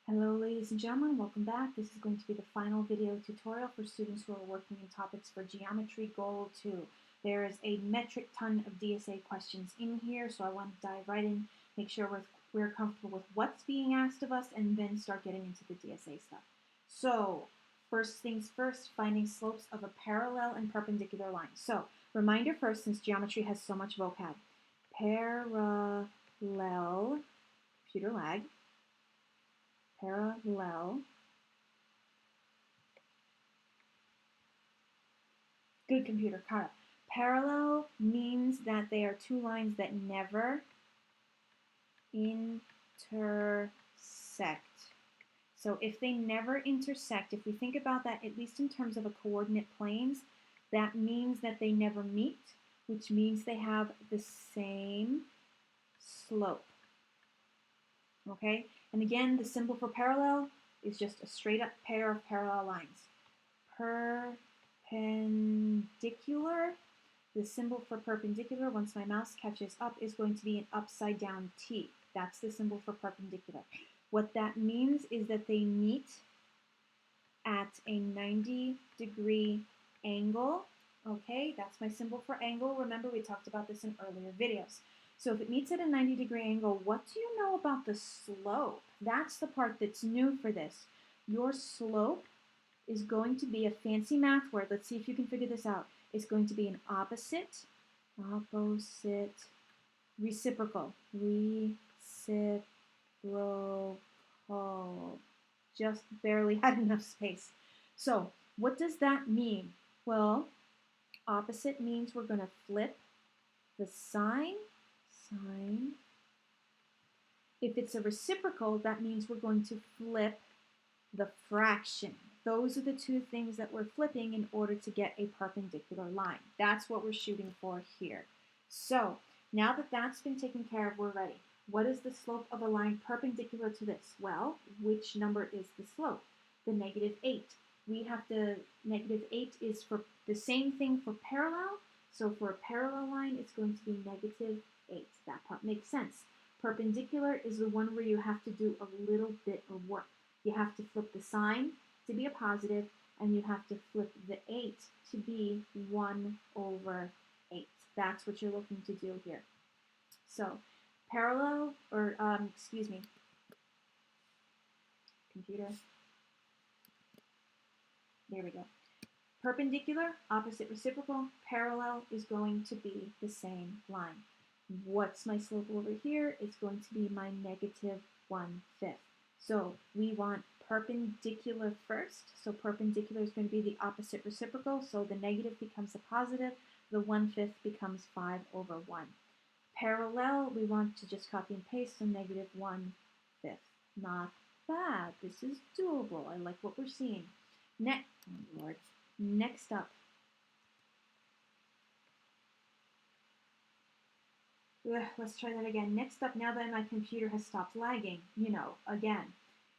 Hello ladies and gentlemen, welcome back. This is going to be the final video tutorial for students who are working in topics for Geometry Goal 2. There is a metric ton of DSA questions in here, so I want to dive right in, make sure we're comfortable with what's being asked of us, and then start getting into the DSA stuff. So, first things first, finding slopes of a parallel and perpendicular line. So, reminder first, since geometry has so much vocab. Parallel, computer lag, parallel. Good computer, caught up. Parallel means that they are two lines that never intersect. So if they never intersect, if we think about that, at least in terms of a coordinate planes, that means that they never meet, which means they have the same slope. Okay? And again, the symbol for parallel is just a straight up pair of parallel lines. Perpendicular, the symbol for perpendicular, once my mouse catches up, is going to be an upside down T. That's the symbol for perpendicular. What that means is that they meet at a 90-degree angle. Okay, that's my symbol for angle. Remember, we talked about this in earlier videos. So if it meets at a 90-degree angle, what do you know about the slope? That's the part that's new for this. Your slope is going to be a fancy math word. Let's see if you can figure this out. It's going to be an reciprocal. Just barely had enough space. So what does that mean? Well, opposite means we're going to flip the sign. If it's a reciprocal, that means we're going to flip the fraction. Those are the two things that we're flipping in order to get a perpendicular line. That's what we're shooting for here. So now that that's been taken care of, we're ready. What is the slope of a line perpendicular to this? Well, which number is the slope? The -8. We have to, -8 is for the same thing for parallel. So for a parallel line, it's going to be -8. That part makes sense. Perpendicular is the one where you have to do a little bit of work. You have to flip the sign to be a positive, and you have to flip the 8 to be 1/8. That's what you're looking to do here. So parallel, or computer. There we go. Perpendicular, opposite reciprocal, parallel is going to be the same line. What's my slope over here? It's going to be my -1/5. So we want perpendicular first. So perpendicular is going to be the opposite reciprocal. So the negative becomes a positive. The 1/5 becomes 5/1. Parallel, we want to just copy and paste, so -1/5. Not bad. This is doable. I like what we're seeing. Next up. Let's try that again. Next up, now that my computer has stopped lagging, again.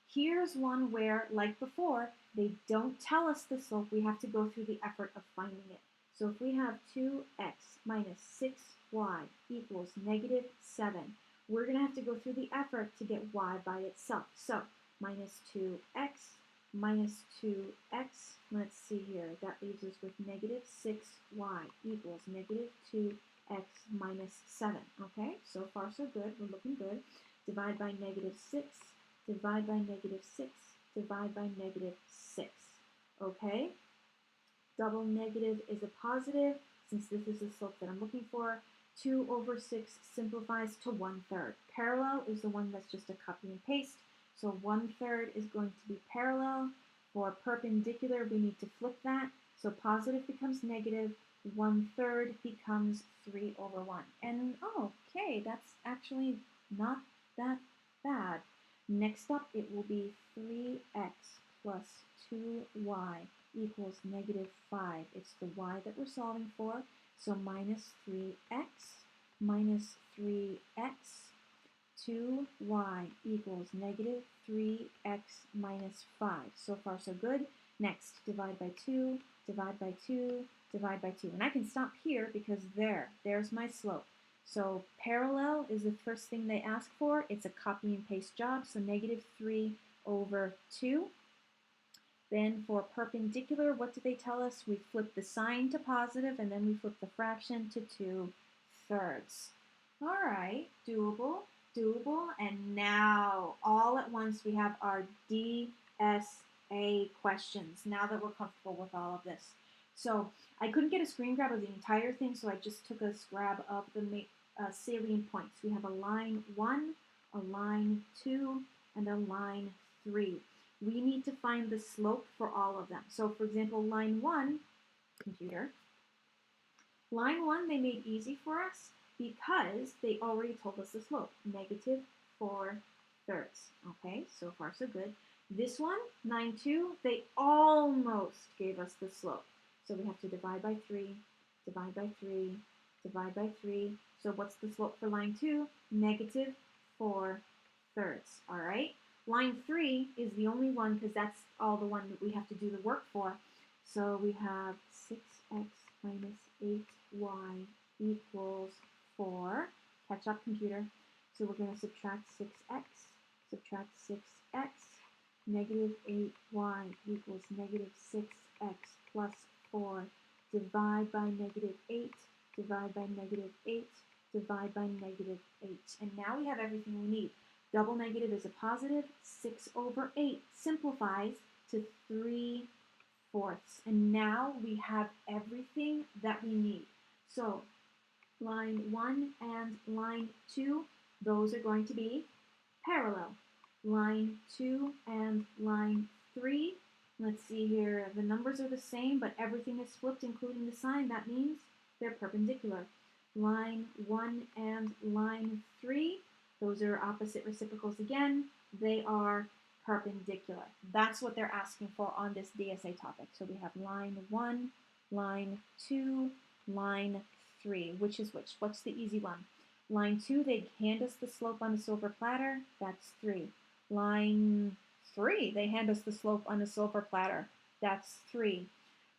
Here's one where, like before, they don't tell us the slope. We have to go through the effort of finding it. So if we have 2x minus 6y equals -7, we're going to have to go through the effort to get y by itself. So minus 2x minus 2x, let's see here, that leaves us with -6y equals -2x minus 7. Okay, so far so good, we're looking good. Divide by -6, divide by -6, divide by -6. Okay, double negative is a positive, since this is the slope that I'm looking for. 2/6 simplifies to 1/3. Parallel is the one that's just a copy and paste. So 1/3 is going to be parallel. For perpendicular, we need to flip that. So positive becomes negative. 1/3 becomes 3/1. And okay, that's actually not that bad. Next up, it will be 3x plus 2y equals -5. It's the y that we're solving for. So minus 3x minus 3x. 2y equals -3x minus 5. So far, so good. Next, divide by 2, divide by 2, divide by 2. And I can stop here because there's my slope. So parallel is the first thing they ask for. It's a copy and paste job. So -3 over 2. Then for perpendicular, what do they tell us? We flip the sign to positive, and then we flip the fraction to 2/3. All right, doable, doable. And now, all at once, we have our DSA questions, now that we're comfortable with all of this. So I couldn't get a screen grab of the entire thing, so I just took a grab of the salient points. We have a line 1, a line 2, and a line 3. We need to find the slope for all of them. So for example, line 1, computer, line 1 they made easy for us because they already told us the slope, -4/3. Okay, so far so good. This one, line 2, they almost gave us the slope. So we have to divide by 3, divide by 3, divide by 3. So what's the slope for line 2? -4/3, all right? Line 3 is the only one because that's all the one that we have to do the work for. So we have 6x minus 8y equals 4. Catch up, computer. So we're going to subtract 6x, subtract 6x, negative 8y equals negative 6x plus 4. Divide by negative 8, divide by negative 8, divide by negative 8. And now we have everything we need. Double negative is a positive. 6/8 simplifies to 3/4. And now we have everything that we need. So line 1 and line 2, those are going to be parallel. Line 2 and line 3, let's see here, the numbers are the same, but everything is flipped, including the sign. That means they're perpendicular. Line 1 and line 3, those are opposite reciprocals again. They are perpendicular. That's what they're asking for on this DSA topic. So we have line 1, line 2, line 3. Which is which? What's the easy one? Line 2, they hand us the slope on a silver platter. That's 3. Line 3, they hand us the slope on a silver platter. That's 3.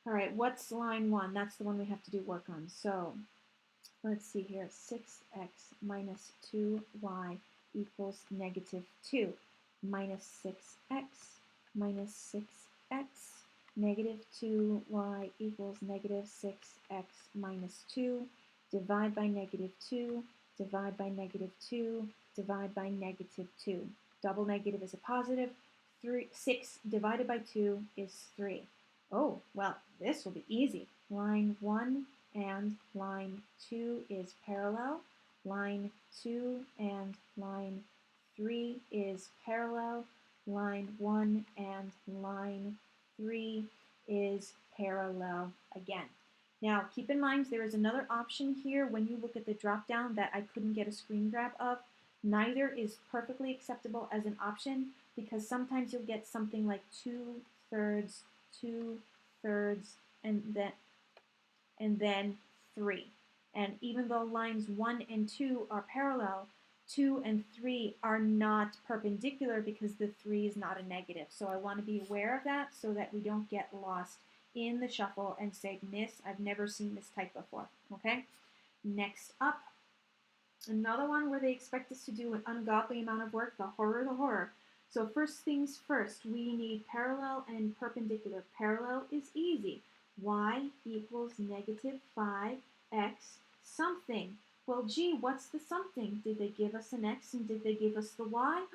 All right, what's line 1? That's the one we have to do work on. So let's see here, 6x minus 2y equals negative 2. Minus 6x minus 6x, negative 2y equals negative 6x minus 2. Divide by negative 2, divide by negative 2, divide by negative 2. Double negative is a positive. 6 divided by 2 is 3. Oh, well, this will be easy. Line 1 and line 2 is parallel. Line 2 and line 3 is parallel. Line 1 and line 3 is parallel again. Now, keep in mind there is another option here when you look at the drop-down that I couldn't get a screen grab of. Neither is perfectly acceptable as an option because sometimes you'll get something like 2/3, 2/3, and then 3. And even though lines 1 and 2 are parallel, 2 and 3 are not perpendicular because the 3 is not a negative. So I want to be aware of that so that we don't get lost in the shuffle and say, Miss, I've never seen this type before. Okay? Next up, another one where they expect us to do an ungodly amount of work, the horror, the horror. So first things first, we need parallel and perpendicular. Parallel is easy. Y equals negative 5x something. Well, gee, what's the something? Did they give us an x and did they give us the y?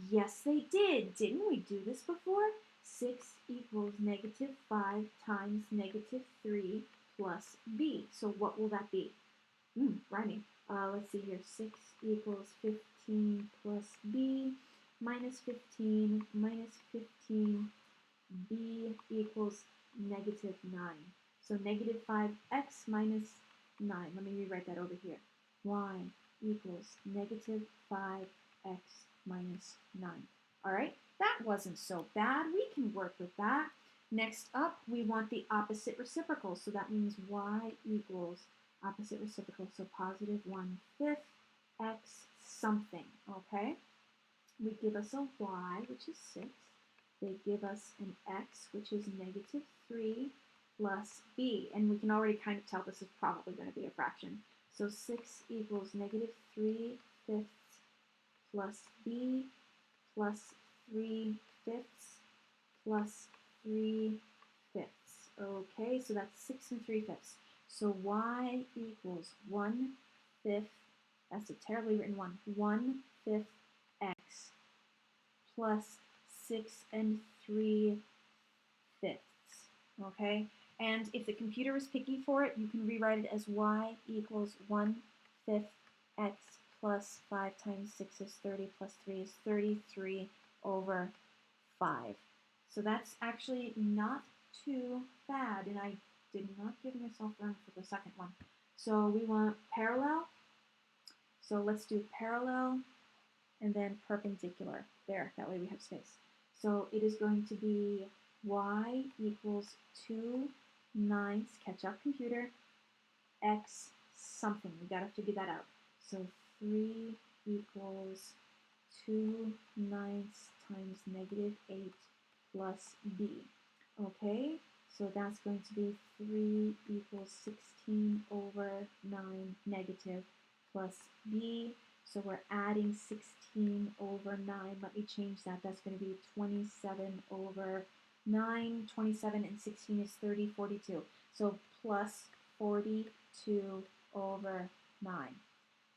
Yes, they did. Didn't we do this before? 6 equals negative 5 times negative 3 plus b. So what will that be? Rhyming. Let's see here. 6 equals 15 plus b minus 15 minus 15. B equals negative 9. So negative 5x minus 9. Let me rewrite that over here. Y equals negative 5x minus 9. All right, that wasn't so bad. We can work with that. Next up, we want the opposite reciprocal. So that means y equals opposite reciprocal. So positive 1/5 x something, okay? We give us a y, which is 6. They give us an x, which is negative 3 plus b. And we can already kind of tell this is probably going to be a fraction. So 6 equals negative 3/5 plus b plus 3/5. fifths plus 3 fifths. Okay, so that's 6 and 3 fifths. So y equals 1/5, that's a terribly written one, 1/5 x plus 6 and 3 fifths. Okay, and if the computer is picky for it, you can rewrite it as y equals 1/5 x plus 5 times 6 is 30 plus 3 is 33/5. So that's actually not too bad, and I did not give myself room for the second one. So we want parallel. So let's do parallel and then perpendicular. There, that way we have space. So it is going to be y equals 2/9, catch up computer, x something. We gotta figure that out. So 3 equals 2/9 times -8 plus b. Okay, so that's going to be 3 equals 16/9 negative plus b. So we're adding 16/9. Let me change that. That's going to be 27/9. 27 and 16 is 30, 42. So plus 42/9.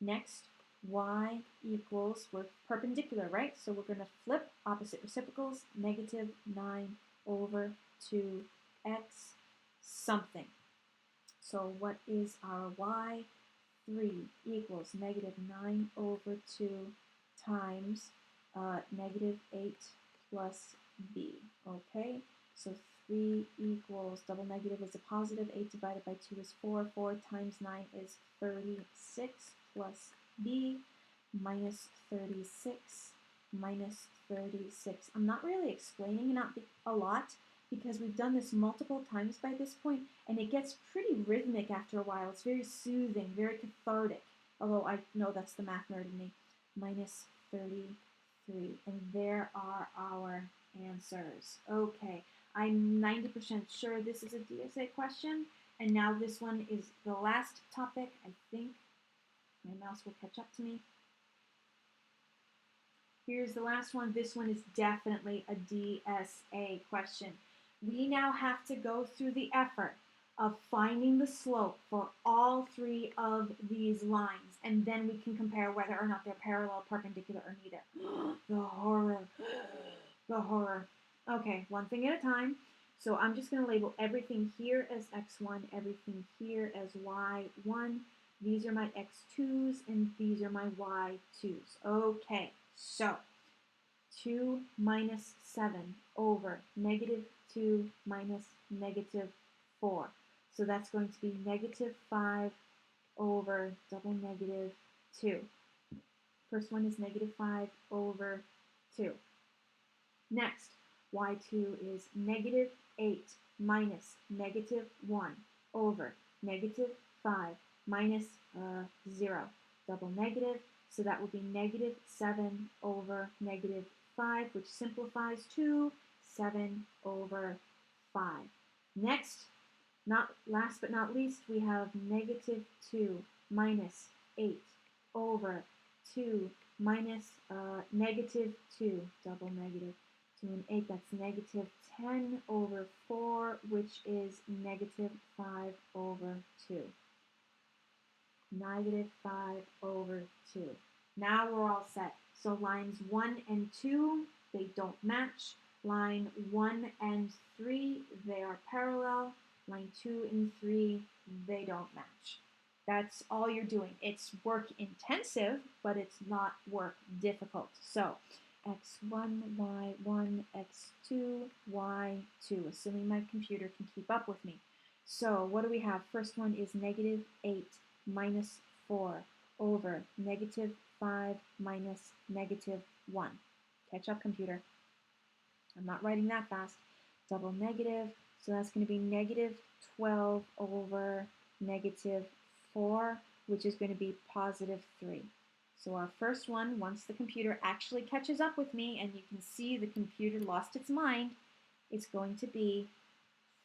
Next, y equals, we're perpendicular, right? So we're going to flip opposite reciprocals, -9/2x something. So what is our y? 3 equals -9/2 times -8 plus b. Okay, so 3 equals, double negative is a positive, 8 divided by 2 is 4, 4 times 9 is 36 plus b minus 36 minus 36. I'm not really explaining a lot because we've done this multiple times by this point, and it gets pretty rhythmic after a while. It's very soothing, very cathartic, although I know that's the math nerd in me. Minus 33, and there are our answers. Okay, I'm 90% sure this is a DSA question, and now this one is the last topic. I think my mouse will catch up to me. Here's the last one. This one is definitely a DSA question. We now have to go through the effort of finding the slope for all 3 of these lines, and then we can compare whether or not they're parallel, perpendicular, or neither. The horror. The horror. Okay, one thing at a time. So I'm just going to label everything here as x1, everything here as y1. These are my x2s, and these are my y2s. Okay, so 2 minus 7 over -2 minus -4. So that's going to be -5 over double -2. First one is -5/2. Next, y2 is -8 minus -1 over -5 minus 0. Double negative, so that would be -7 over -5, which simplifies to 7/5. Next, last but not least, we have -2 minus 8 over 2 minus -2, double negative, 2 and 8, that's -10/4, which is -5/2. -5/2. Now we're all set. So lines 1 and 2, they don't match. Line 1 and 3, they are parallel. Line 2 and 3, they don't match. That's all you're doing. It's work intensive, but it's not work difficult. So x1, y1, x2, y2, assuming my computer can keep up with me. So what do we have? First one is -8 minus 4 over -5 minus -1. Catch up, computer. I'm not writing that fast. Double negative, so that's going to be -12 over -4, which is going to be +3. So our first one, once the computer actually catches up with me, and you can see the computer lost its mind, it's going to be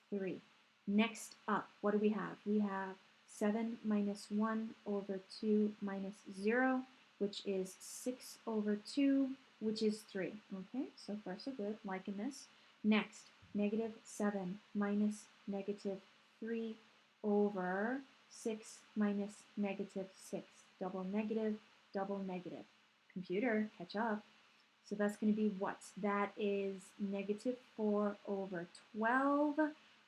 3. Next up, what do we have? We have 7 minus 1 over 2 minus 0, which is 6/2. which is 3. Okay, so far so good, liking this. Next, negative 7 minus negative 3 over 6 minus negative 6. Double negative, double negative. Computer, catch up. So that's going to be what? That is negative 4 over 12,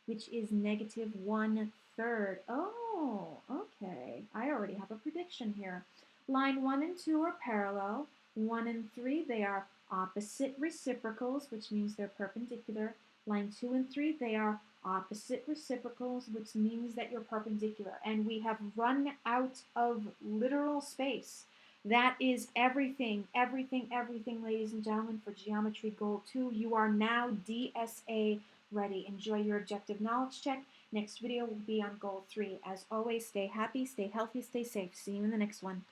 which is negative 1/3. Oh, okay. I already have a prediction here. Line 1 and 2 are parallel. 1 and 3, they are opposite reciprocals, which means they're perpendicular. Line 2 and 3, they are opposite reciprocals, which means that you're perpendicular. And we have run out of literal space. That is everything, everything, everything, ladies and gentlemen, for Geometry Goal 2. You are now DSA ready. Enjoy your objective knowledge check. Next video will be on Goal 3. As always, stay happy, stay healthy, stay safe. See you in the next one.